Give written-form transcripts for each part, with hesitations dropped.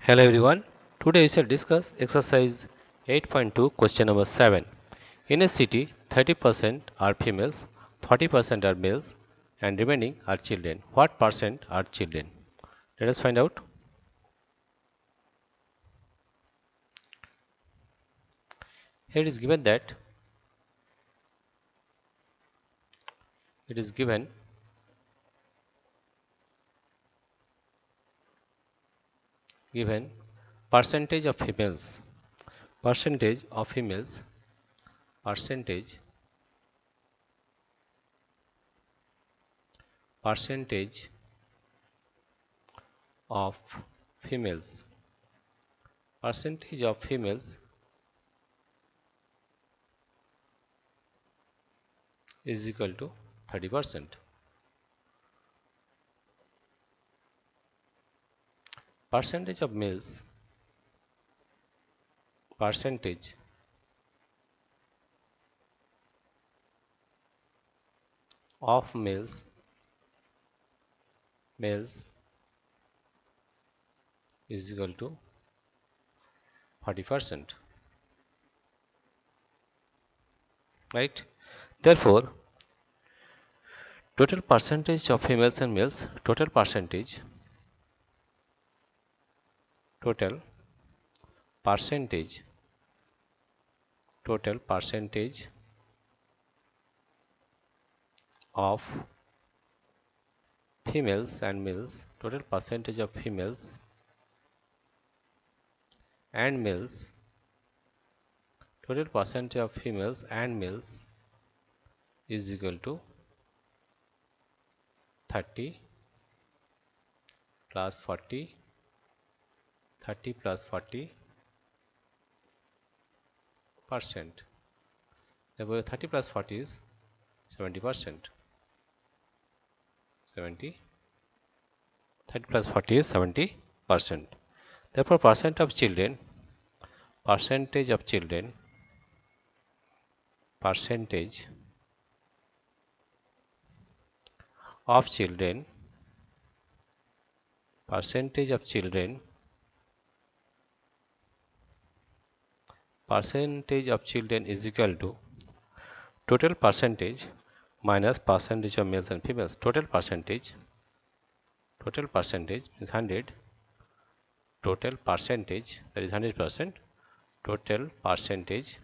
Hello everyone. Today we shall discuss exercise 8.2 question number 7. In a city, 30% are females, 40% are males and remaining are children. What percent are children? Let us find out. Here it is given that it is given percentage of females, percentage of females, percentage of females, percentage of females is equal to 30%. Percentage of males, percentage of males is equal to 40%, right? Therefore, total percentage of females and males, total percentage of females and males, total percentage of females and males, total percentage of females and males is equal to 30 plus 40, 30 plus 40%. Therefore, 30 plus 40 is 70%. 30 plus 40 is 70%. Therefore, percentage of children percentage of children percentage of children is equal to total percentage minus percentage of males and females. Total percentage is 100, total percentage, that is 100%, total percentage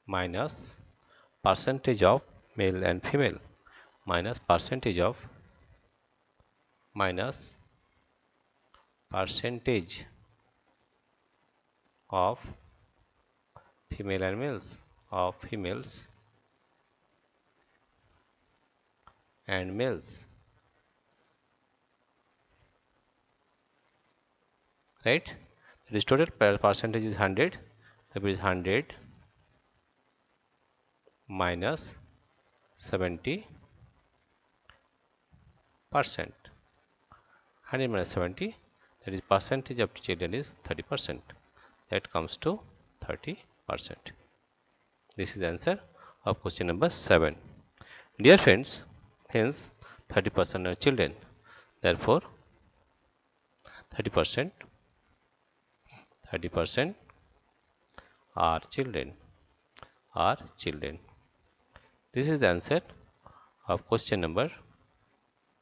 minus percentage of male and female minus percentage of female and males, of females and males, right? That is total percentage is 100, that is 100 minus 70%. 100 minus 70, that is percentage of children is 30%. That comes to 30%. This is the answer of question number 7. Dear friends, hence 30% are children. Therefore, 30% are children. This is the answer of question number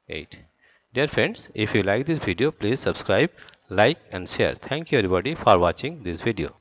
8. Dear friends, if you like this video, please subscribe, like and share. Thank you everybody for watching this video.